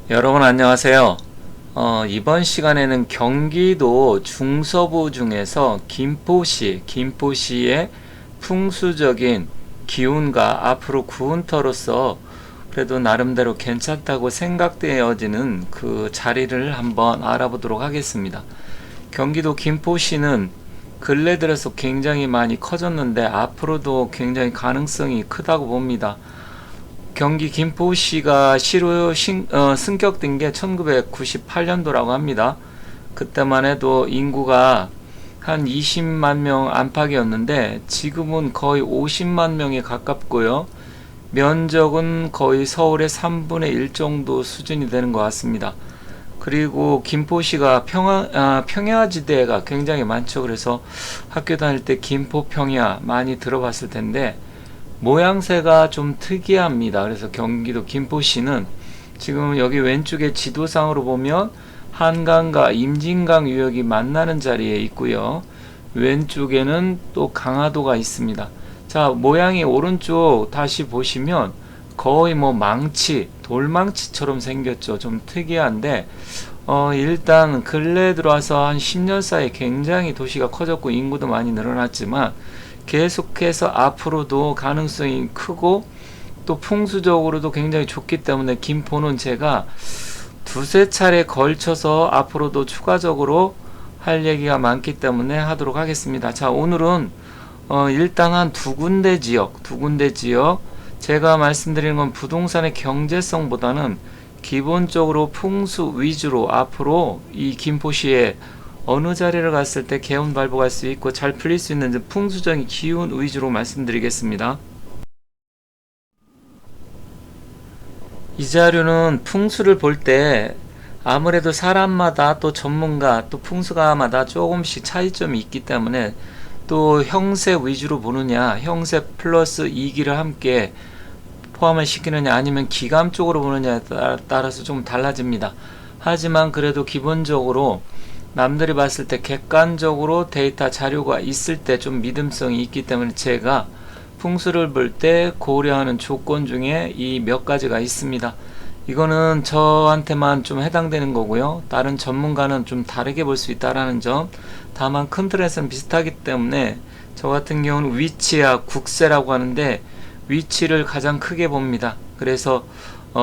여러분 안녕하세요. 이번 시간에는 경기도 중서부 중에서 김포시의 풍수적인 기운과 앞으로 구운터로서 그래도 나름대로 괜찮다고 생각되어지는 그 자리를 한번 알아보도록 하겠습니다. 경기도 김포시는 근래 들어서 굉장히 많이 커졌는데 앞으로도 굉장히 가능성이 크다고 봅니다. 경기 김포시가 시로 승격된 게 1998년도라고 합니다. 그때만 해도 인구가 한 20만 명 안팎이었는데 지금은 거의 50만 명에 가깝고요. 면적은 거의 서울의 3분의 1 정도 수준이 되는 것 같습니다. 그리고 김포시가 평야지대가 굉장히 많죠. 그래서 학교 다닐 때 김포평야 많이 들어봤을 텐데 모양새가 좀 특이합니다. 그래서 경기도 김포시는 지금 여기 왼쪽에 지도상으로 보면 한강과 임진강 유역이 만나는 자리에 있고요. 왼쪽에는 또 강화도가 있습니다. 자, 모양이 오른쪽 다시 보시면 거의 뭐 망치, 돌망치처럼 생겼죠. 좀 특이한데 일단 근래 들어와서 한 10년 사이에 굉장히 도시가 커졌고 인구도 많이 늘어났지만 계속해서 앞으로도 가능성이 크고 또 풍수적으로도 굉장히 좋기 때문에 김포는 제가 두세 차례 걸쳐서 앞으로도 추가적으로 할 얘기가 많기 때문에 하도록 하겠습니다. 자, 오늘은 일단 한 두 군데 지역 제가 말씀드리는 건 부동산의 경제성보다는 기본적으로 풍수 위주로 앞으로 이 김포시에 어느 자리를 갔을 때 개운발복할 수 있고 잘 풀릴 수 있는 풍수적인 기운 위주로 말씀드리겠습니다. 이 자료는 풍수를 볼 때 아무래도 사람마다 또 전문가 또 풍수가마다 조금씩 차이점이 있기 때문에 또 형세 위주로 보느냐 형세 플러스 이기를 함께 포함을 시키느냐 아니면 기감 쪽으로 보느냐에 따라서 좀 달라집니다. 하지만 그래도 기본적으로 남들이 봤을 때 객관적으로 데이터 자료가 있을 때 좀 믿음성이 있기 때문에 제가 풍수를 볼 때 고려하는 조건 중에 이 몇 가지가 있습니다. 이거는 저한테만 좀 해당되는 거고요. 다른 전문가는 좀 다르게 볼 수 있다라는 점. 다만 큰 틀에서는 비슷하기 때문에 저 같은 경우는 위치야 국세라고 하는데 위치를 가장 크게 봅니다. 그래서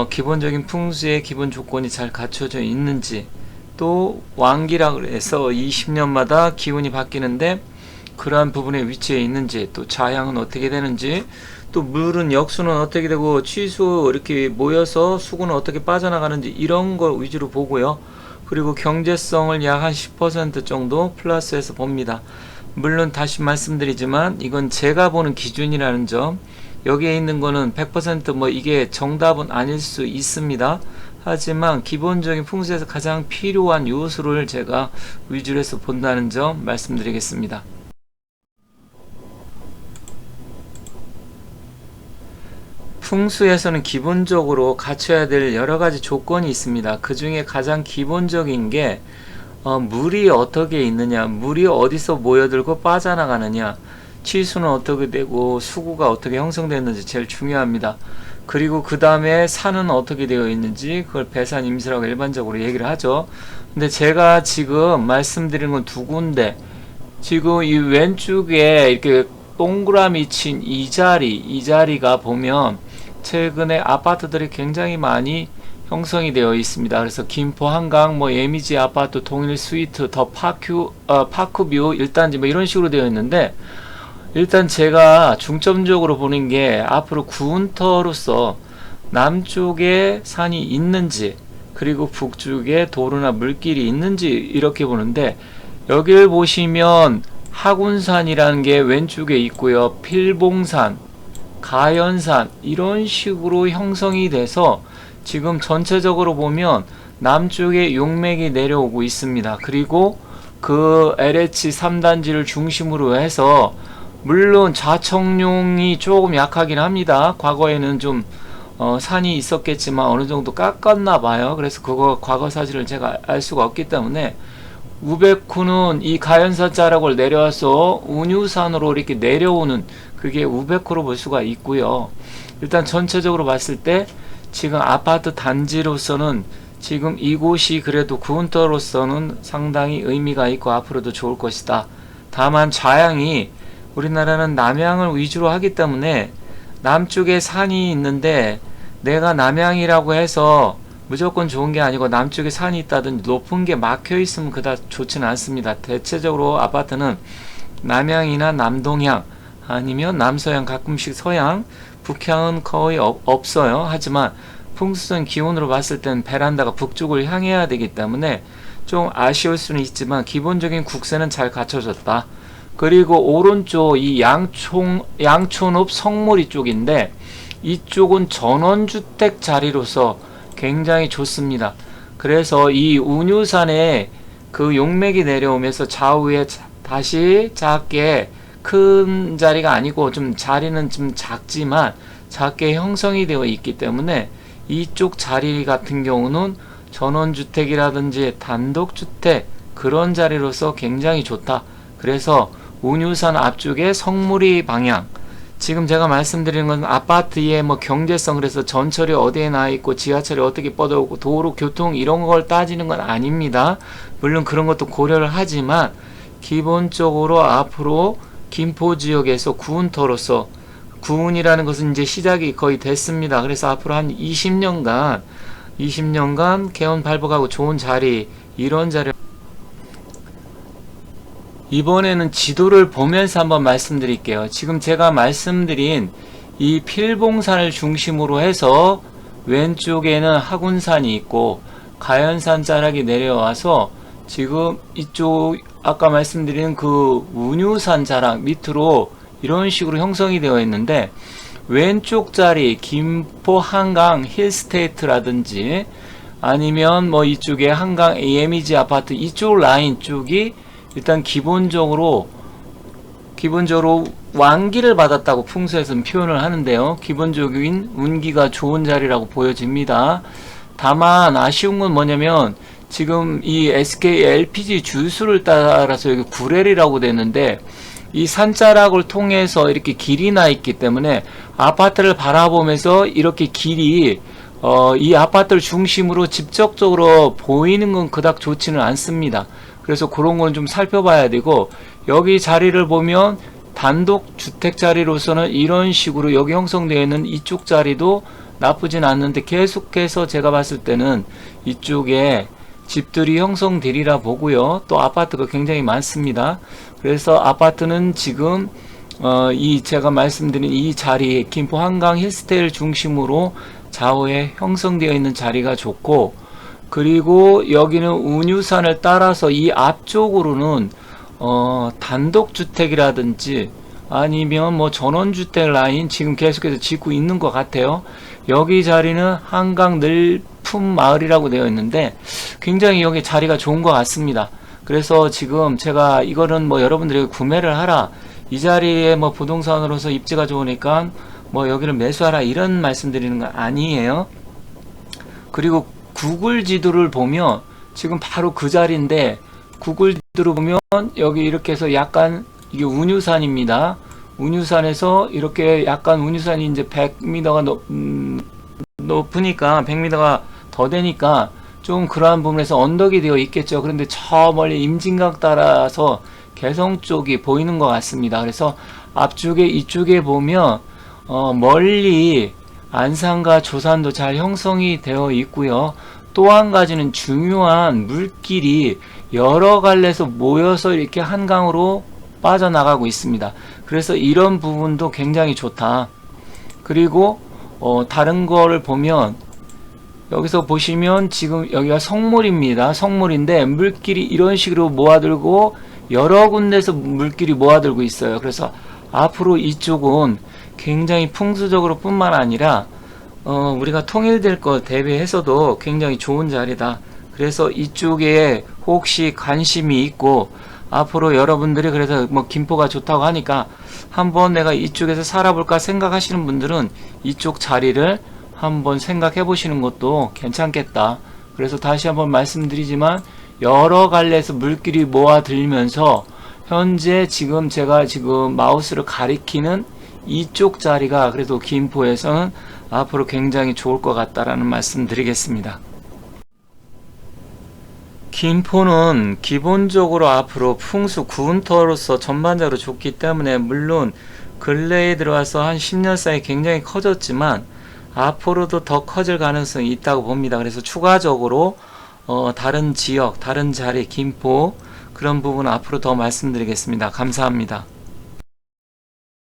기본적인 풍수의 기본 조건이 잘 갖춰져 있는지 또 왕기라 그래서 20년마다 기운이 바뀌는데 그러한 부분에 위치해 있는지 또 자양은 어떻게 되는지 또 물은 역수는 어떻게 되고 취수 이렇게 모여서 수구는 어떻게 빠져나가는지 이런 걸 위주로 보고요. 그리고 경제성을 약 한 10% 정도 플러스해서 봅니다. 물론 다시 말씀드리지만 이건 제가 보는 기준이라는 점, 여기에 있는 거는 100% 이게 정답은 아닐 수 있습니다. 하지만 기본적인 풍수에서 가장 필요한 요소를 제가 위주로 해서 본다는 점 말씀드리겠습니다. 풍수에서는 기본적으로 갖춰야 될 여러 가지 조건이 있습니다. 그 중에 가장 기본적인 게 물이 어떻게 있느냐, 물이 어디서 모여들고 빠져나가느냐, 치수는 어떻게 되고 수구가 어떻게 형성되는지 제일 중요합니다. 그리고 그 다음에 산은 어떻게 되어 있는지 그걸 배산 임수라고 일반적으로 얘기를 하죠. 근데 제가 지금 말씀드리는 건 두 군데, 지금 이 왼쪽에 이렇게 동그라미 친 이 자리가 보면 최근에 아파트들이 굉장히 많이 형성이 되어 있습니다. 그래서 김포 한강, 예미지 아파트, 동일 스위트, 더 파크뷰 1단지 이런 식으로 되어 있는데, 일단 제가 중점적으로 보는 게 앞으로 구운터로서 남쪽에 산이 있는지 그리고 북쪽에 도로나 물길이 있는지 이렇게 보는데, 여기를 보시면 하군산이라는 게 왼쪽에 있고요. 필봉산, 가연산 이런 식으로 형성이 돼서 지금 전체적으로 보면 남쪽에 용맥이 내려오고 있습니다. 그리고 그 LH 3단지를 중심으로 해서 물론 자청룡이 조금 약하긴 합니다. 과거에는 좀 산이 있었겠지만 어느 정도 깎았나 봐요. 그래서 그거 과거 사실을 제가 알 수가 없기 때문에 우베쿠는 이 가연산 자락을 내려와서 운유산으로 이렇게 내려오는 그게 우베쿠로 볼 수가 있고요. 일단 전체적으로 봤을 때 지금 아파트 단지로서는 지금 이곳이 그래도 구운터로서는 상당히 의미가 있고 앞으로도 좋을 것이다. 다만 좌향이 우리나라는 남향을 위주로 하기 때문에 남쪽에 산이 있는데 내가 남향이라고 해서 무조건 좋은 게 아니고 남쪽에 산이 있다든지 높은 게 막혀 있으면 그다지 좋지는 않습니다. 대체적으로 아파트는 남향이나 남동향 아니면 남서향, 가끔씩 서향, 북향은 거의 없어요. 하지만 풍수성 기온으로 봤을 땐 베란다가 북쪽을 향해야 되기 때문에 좀 아쉬울 수는 있지만 기본적인 국세는 잘 갖춰졌다. 그리고 오른쪽 이 양촌읍 성모리 쪽인데 이쪽은 전원주택 자리로서 굉장히 좋습니다. 그래서 이 운유산에 그 용맥이 내려오면서 좌우에 다시 작게 큰 자리가 아니고 좀 자리는 좀 작지만 작게 형성이 되어 있기 때문에 이쪽 자리 같은 경우는 전원주택이라든지 단독주택 그런 자리로서 굉장히 좋다. 그래서 운유산 앞쪽에 성무리 방향, 지금 제가 말씀드리는 건 아파트의 뭐 경제성, 그래서 전철이 어디에 나 있고 지하철이 어떻게 뻗어오고 도로 교통 이런 걸 따지는 건 아닙니다. 물론 그런 것도 고려를 하지만 기본적으로 앞으로 김포 지역에서 구운터로서, 구운이라는 것은 이제 시작이 거의 됐습니다. 그래서 앞으로 한 20년간 개운 발복하고 좋은 자리, 이런 자리. 이번에는 지도를 보면서 한번 말씀드릴게요. 지금 제가 말씀드린 이 필봉산을 중심으로 해서 왼쪽에는 하군산이 있고 가연산 자락이 내려와서 지금 이쪽 아까 말씀드린 그 운유산 자락 밑으로 이런 식으로 형성이 되어 있는데, 왼쪽 자리 김포 한강 힐스테이트라든지 아니면 뭐 이쪽에 한강 AMEG 아파트 이쪽 라인 쪽이 일단 기본적으로 완기를 받았다고 풍수에서는 표현을 하는데요. 기본적인 운기가 좋은 자리라고 보여집니다. 다만 아쉬운 건 뭐냐면 지금 이 SK LPG 주수를 따라서 여기 구렐이라고 되는데 이 산자락을 통해서 이렇게 길이 나 있기 때문에 아파트를 바라보면서 이렇게 길이 이 아파트를 중심으로 직접적으로 보이는 건 그닥 좋지는 않습니다. 그래서 그런 건 좀 살펴봐야 되고, 여기 자리를 보면 단독 주택 자리로서는 이런 식으로 여기 형성되어 있는 이쪽 자리도 나쁘진 않는데, 계속해서 제가 봤을 때는 이쪽에 집들이 형성되리라 보고요. 또 아파트가 굉장히 많습니다. 그래서 아파트는 지금 이 제가 말씀드린 이 자리 김포 한강 힐스테이를 중심으로 좌우에 형성되어 있는 자리가 좋고, 그리고 여기는 운유산을 따라서 이 앞쪽으로는 단독주택이라든지 아니면 뭐 전원주택 라인 지금 계속해서 짓고 있는 것 같아요. 여기 자리는 한강 늘품 마을이라고 되어 있는데 굉장히 여기 자리가 좋은 것 같습니다. 그래서 지금 제가 이거는 뭐 여러분들에게 구매를 하라, 이 자리에 뭐 부동산으로서 입지가 좋으니까 뭐 여기를 매수하라, 이런 말씀드리는 건 아니에요. 그리고 구글 지도를 보면 지금 바로 그 자리인데, 구글 지도를 보면 여기 이렇게 해서 약간 이게 운유산입니다. 운유산에서 이렇게 약간 운유산이 이제 100m가 높으니까 100m가 더 되니까 좀 그러한 부분에서 언덕이 되어 있겠죠. 그런데 저 멀리 임진강 따라서 개성 쪽이 보이는 것 같습니다. 그래서 앞쪽에 이쪽에 보면 멀리 안산과 조산도 잘 형성이 되어 있고요. 또 한 가지는 중요한 물길이 여러 갈래에서 모여서 이렇게 한강으로 빠져나가고 있습니다. 그래서 이런 부분도 굉장히 좋다. 그리고 다른 거를 보면 여기서 보시면 지금 여기가 성물입니다. 성물인데 물길이 이런 식으로 모아들고 여러 군데서 물길이 모아들고 있어요. 그래서 앞으로 이쪽은 굉장히 풍수적으로 뿐만 아니라 우리가 통일될 것 대비해서도 굉장히 좋은 자리다. 그래서 이쪽에 혹시 관심이 있고 앞으로 여러분들이 그래서 뭐 김포가 좋다고 하니까 한번 내가 이쪽에서 살아볼까 생각하시는 분들은 이쪽 자리를 한번 생각해 보시는 것도 괜찮겠다. 그래서 다시 한번 말씀드리지만 여러 갈래에서 물길이 모아들면서 현재 지금 제가 지금 마우스를 가리키는 이쪽 자리가 그래도 김포에서는 앞으로 굉장히 좋을 것 같다라는 말씀 드리겠습니다. 김포는 기본적으로 앞으로 풍수 구운터로서 전반적으로 좋기 때문에 물론 근래에 들어와서 한 10년 사이 굉장히 커졌지만 앞으로도 더 커질 가능성이 있다고 봅니다. 그래서 추가적으로 다른 지역, 다른 자리, 김포 그런 부분 앞으로 더 말씀드리겠습니다. 감사합니다.